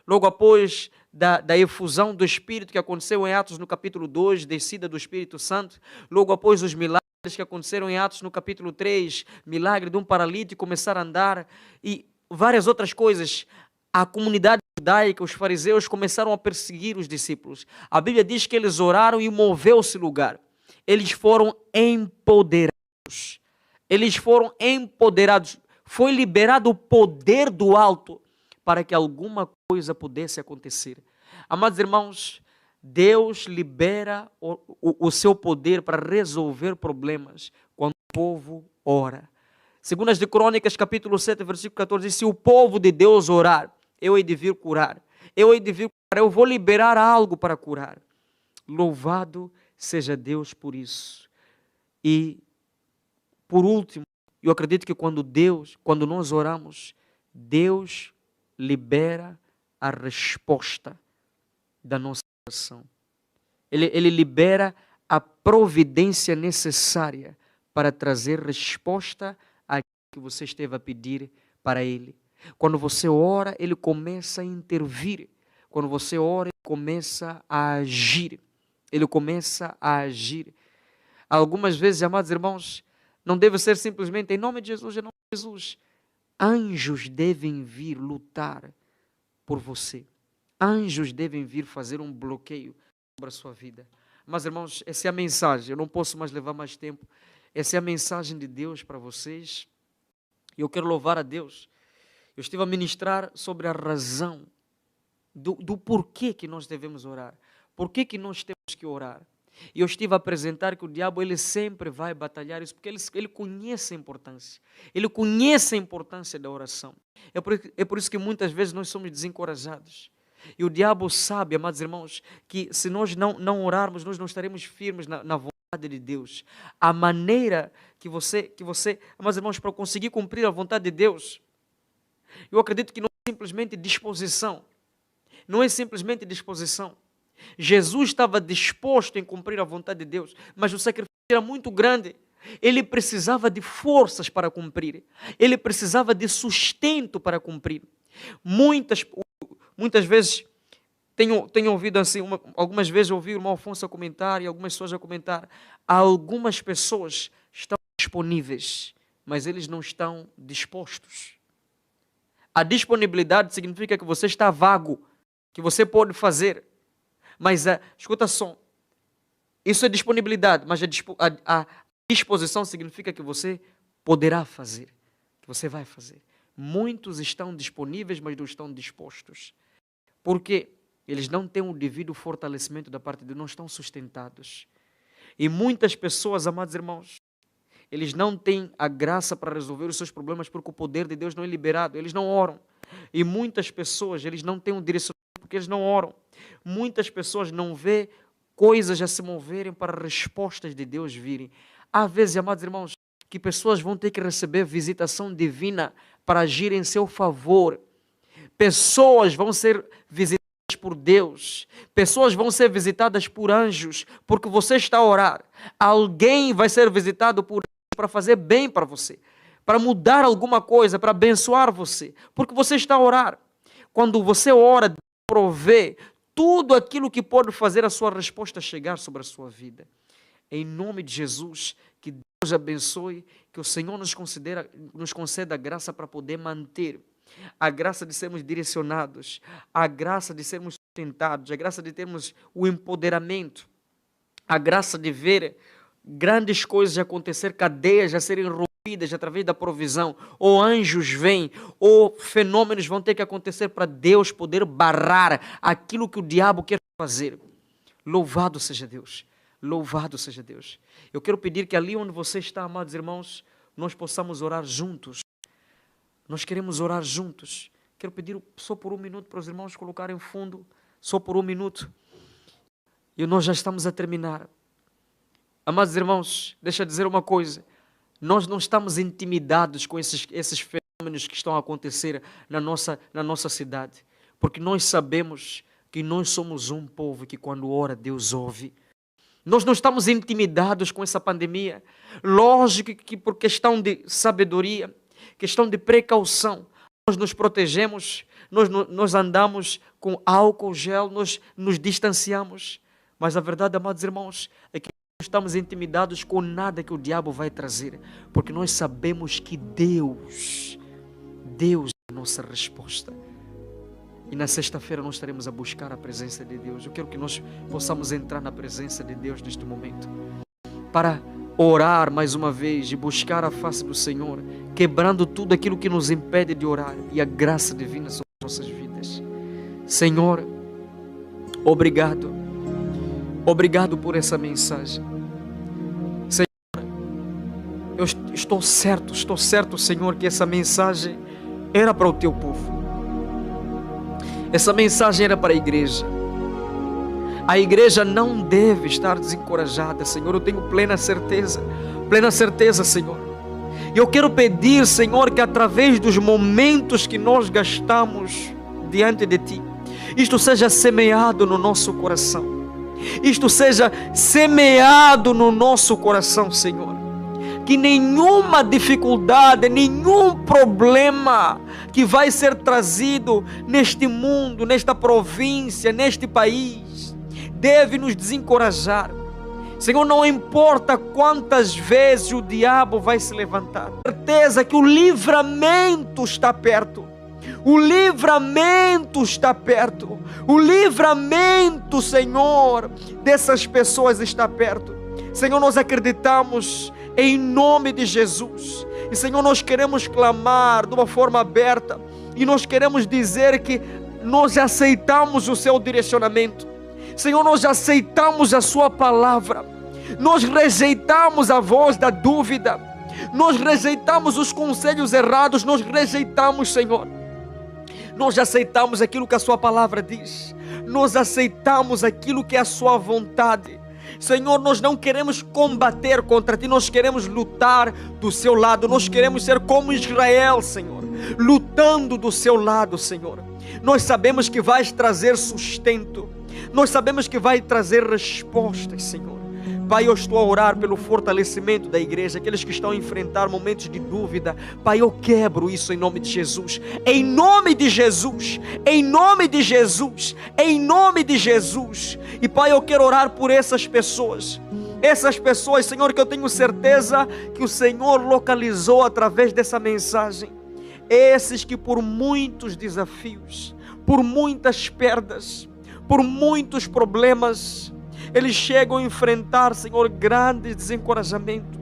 logo após da efusão do Espírito que aconteceu em Atos no capítulo 2, descida do Espírito Santo, logo após os milagres que aconteceram em Atos no capítulo 3, milagre de um paralítico começar a andar e várias outras coisas. A comunidade judaica, os fariseus começaram a perseguir os discípulos. A Bíblia diz que eles oraram e moveu-se o lugar. Eles foram empoderados. Foi liberado o poder do alto para que alguma coisa pudesse acontecer. Amados irmãos, Deus libera o seu poder para resolver problemas quando o povo ora. Segundo as de Crônicas, capítulo 7, versículo 14, diz, se o povo de Deus orar, eu hei de vir curar. Eu vou liberar algo para curar. Louvado seja Deus por isso. E, por último, eu acredito que quando nós oramos, Deus libera a resposta da nossa oração. Ele libera a providência necessária para trazer resposta àquilo que você esteve a pedir para Ele. Quando você ora, Ele começa a intervir. Quando você ora, Ele começa a agir. Algumas vezes, amados irmãos, não deve ser simplesmente em nome de Jesus, em nome de Jesus. Anjos devem vir lutar por você. Anjos devem vir fazer um bloqueio sobre a sua vida. Mas, irmãos, essa é a mensagem. Eu não posso mais levar mais tempo. Essa é a mensagem de Deus para vocês. E eu quero louvar a Deus. Eu estive a ministrar sobre a razão do porquê que nós devemos orar. Por que nós temos que orar? E eu estive a apresentar que o diabo ele sempre vai batalhar isso, porque ele conhece a importância. Ele conhece a importância da oração. É por isso que muitas vezes nós somos desencorajados. E o diabo sabe, amados irmãos, que se nós não orarmos, nós não estaremos firmes na vontade de Deus. A maneira que você, amados irmãos, para conseguir cumprir a vontade de Deus, eu acredito que não é simplesmente disposição. Não é simplesmente disposição. Jesus estava disposto em cumprir a vontade de Deus, mas o sacrifício era muito grande. Ele precisava de forças para cumprir. Ele precisava de sustento para cumprir. Muitas vezes tenho ouvido assim, algumas vezes ouvi o irmão Afonso a comentar e algumas pessoas a comentar. Algumas pessoas estão disponíveis, mas eles não estão dispostos. A disponibilidade significa que você está vago, que você pode fazer. Mas, escuta só, isso é disponibilidade, mas a disposição significa que você poderá fazer, que você vai fazer. Muitos estão disponíveis, mas não estão dispostos. Porque eles não têm o devido fortalecimento da parte de Deus, não estão sustentados. E muitas pessoas, amados irmãos, eles não têm a graça para resolver os seus problemas porque o poder de Deus não é liberado, eles não oram. E muitas pessoas, eles não têm um direcionamento porque eles não oram. Muitas pessoas não vê coisas a se moverem para respostas de Deus virem. Há vezes, amados irmãos, que pessoas vão ter que receber visitação divina para agir em seu favor. Pessoas vão ser visitadas por Deus. Pessoas vão ser visitadas por anjos, porque você está a orar. Alguém vai ser visitado por anjos para fazer bem para você, para mudar alguma coisa, para abençoar você, porque você está a orar. Quando você ora, Deus provê tudo aquilo que pode fazer a sua resposta chegar sobre a sua vida. Em nome de Jesus, que Deus abençoe, que o Senhor nos conceda a graça para poder manter, a graça de sermos direcionados, a graça de sermos sustentados, a graça de termos o empoderamento, a graça de ver grandes coisas acontecer, cadeias a serem rompidas através da provisão, ou anjos vêm, ou fenômenos vão ter que acontecer para Deus poder barrar aquilo que o diabo quer fazer. Louvado seja Deus, louvado seja Deus. Eu quero pedir que ali onde você está, amados irmãos, nós possamos orar juntos. Nós queremos orar juntos. Quero pedir só por um minuto para os irmãos colocarem fundo, só por um minuto. E nós já estamos a terminar. Amados irmãos, deixa eu dizer uma coisa. Nós não estamos intimidados com esses fenômenos que estão a acontecer na nossa cidade. Porque nós sabemos que nós somos um povo que quando ora, Deus ouve. Nós não estamos intimidados com essa pandemia. Lógico que por questão de sabedoria, questão de precaução, nós nos protegemos, nós andamos com álcool gel, nós nos distanciamos. Mas a verdade, amados irmãos, é que não estamos intimidados com nada que o diabo vai trazer, porque nós sabemos que Deus é a nossa resposta. E na sexta-feira nós estaremos a buscar a presença de Deus. Eu quero que nós possamos entrar na presença de Deus neste momento, para orar mais uma vez e buscar a face do Senhor, quebrando tudo aquilo que nos impede de orar e a graça divina sobre as nossas vidas. Senhor, obrigado. Obrigado por essa mensagem. Senhor, eu estou certo, Senhor, que essa mensagem era para o teu povo. Essa mensagem era para a igreja. A igreja não deve estar desencorajada, Senhor. Eu tenho plena certeza, Senhor. E eu quero pedir, Senhor, que através dos momentos que nós gastamos diante de Ti, isto seja semeado no nosso coração. Isto seja semeado no nosso coração, Senhor. Que nenhuma dificuldade, nenhum problema que vai ser trazido neste mundo, nesta província, neste país, deve nos desencorajar. Senhor, não importa quantas vezes o diabo vai se levantar, certeza que o livramento está perto. O livramento está perto. O livramento, Senhor, dessas pessoas está perto. Senhor, nós acreditamos em nome de Jesus. E, Senhor, nós queremos clamar de uma forma aberta. E nós queremos dizer que nós aceitamos o seu direcionamento. Senhor, nós aceitamos a sua palavra. Nós rejeitamos a voz da dúvida. Nós rejeitamos os conselhos errados. Nós rejeitamos, Senhor. Nós aceitamos aquilo que a sua palavra diz. Nós aceitamos aquilo que é a sua vontade. Senhor, nós não queremos combater contra ti, nós queremos lutar do seu lado. Nós queremos ser como Israel, Senhor, lutando do seu lado, Senhor. Nós sabemos que vais trazer sustento. Nós sabemos que vai trazer respostas, Senhor. Pai, eu estou a orar pelo fortalecimento da igreja, aqueles que estão a enfrentar momentos de dúvida. Pai, eu quebro isso em nome de Jesus. Em nome de Jesus. Em nome de Jesus. Em nome de Jesus. E Pai, eu quero orar por essas pessoas. Essas pessoas, Senhor, que eu tenho certeza que o Senhor localizou através dessa mensagem. Esses que por muitos desafios, por muitas perdas, por muitos problemas, eles chegam a enfrentar, Senhor, grandes desencorajamentos,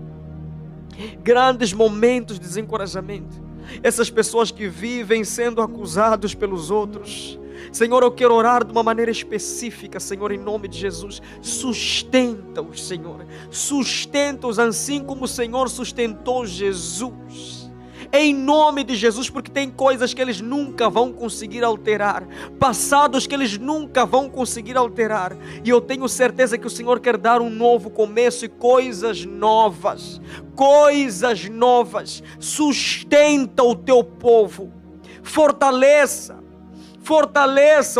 grandes momentos de desencorajamento. Essas pessoas que vivem sendo acusados pelos outros, Senhor, eu quero orar de uma maneira específica, Senhor, em nome de Jesus. Sustenta-os, Senhor, sustenta-os assim como o Senhor sustentou Jesus. Em nome de Jesus, porque tem coisas que eles nunca vão conseguir alterar, passados que eles nunca vão conseguir alterar, e eu tenho certeza que o Senhor quer dar um novo começo e coisas novas. Sustenta o teu povo, fortaleça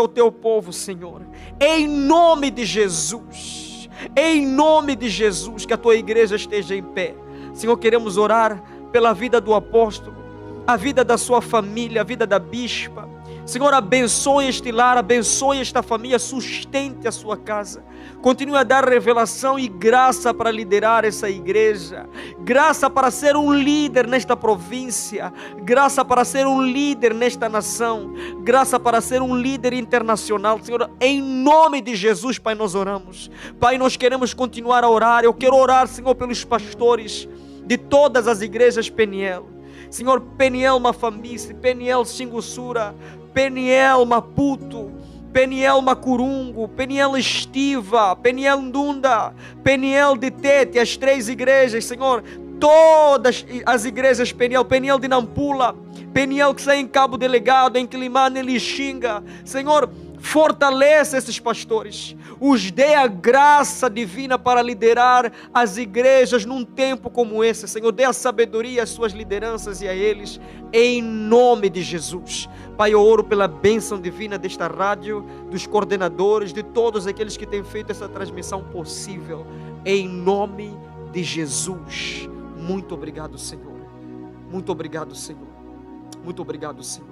o teu povo, Senhor, em nome de Jesus. Em nome de Jesus, que a tua igreja esteja em pé. Senhor, queremos orar pela vida do apóstolo, a vida da sua família, a vida da bispa. Senhor, abençoe este lar, abençoe esta família, sustente a sua casa. Continue a dar revelação e graça para liderar essa igreja, graça para ser um líder nesta província, graça para ser um líder nesta nação, graça para ser um líder internacional. Senhor, em nome de Jesus, Pai, nós oramos. Pai, nós queremos continuar a orar. Eu quero orar, Senhor, pelos pastores de todas as igrejas Peniel. Senhor, Peniel Mafamice, Peniel Xingussura, Peniel Maputo, Peniel Macurungu, Peniel Estiva, Peniel Ndunda, Peniel de Tete, as 3 igrejas, Senhor, todas as igrejas Peniel, Peniel de Nampula, Peniel que está em Cabo Delegado, em Quilimane, em Lixinga. Senhor, fortaleça esses pastores, os dê a graça divina para liderar as igrejas num tempo como esse. Senhor, dê a sabedoria às suas lideranças e a eles, em nome de Jesus. Pai, eu oro pela bênção divina desta rádio, dos coordenadores, de todos aqueles que têm feito essa transmissão possível, em nome de Jesus. Muito obrigado, Senhor. Muito obrigado, Senhor. Muito obrigado, Senhor.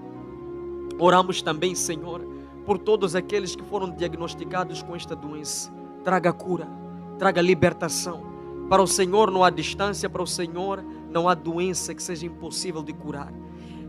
Oramos também, Senhor, por todos aqueles que foram diagnosticados com esta doença. Traga cura, traga libertação. Para o Senhor não há distância, para o Senhor não há doença que seja impossível de curar.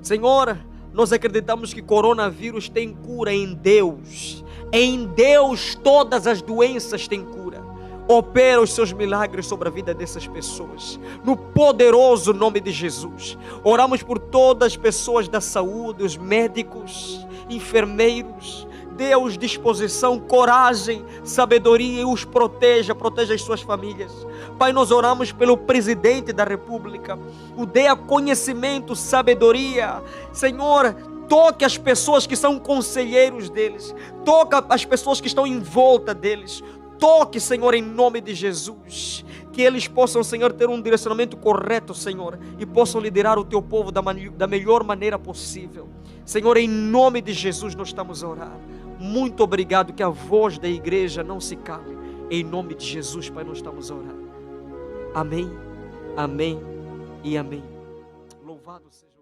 Senhor, nós acreditamos que coronavírus tem cura em Deus. Em Deus todas as doenças têm cura. Opera os seus milagres sobre a vida dessas pessoas, no poderoso nome de Jesus. Oramos por todas as pessoas da saúde, os médicos, enfermeiros. Deus, disposição, coragem, sabedoria, e os proteja as suas famílias. Pai, nós oramos pelo presidente da República, o dê a conhecimento, sabedoria. Senhor, toque as pessoas que são conselheiros deles, toca as pessoas que estão em volta deles. Toque, Senhor, em nome de Jesus, que eles possam, Senhor, ter um direcionamento correto, Senhor, e possam liderar o teu povo da melhor maneira possível. Senhor, em nome de Jesus nós estamos a orar. Muito obrigado, que a voz da igreja não se cale. Em nome de Jesus, Pai, nós estamos a orar. Amém, amém e amém. Louvado seja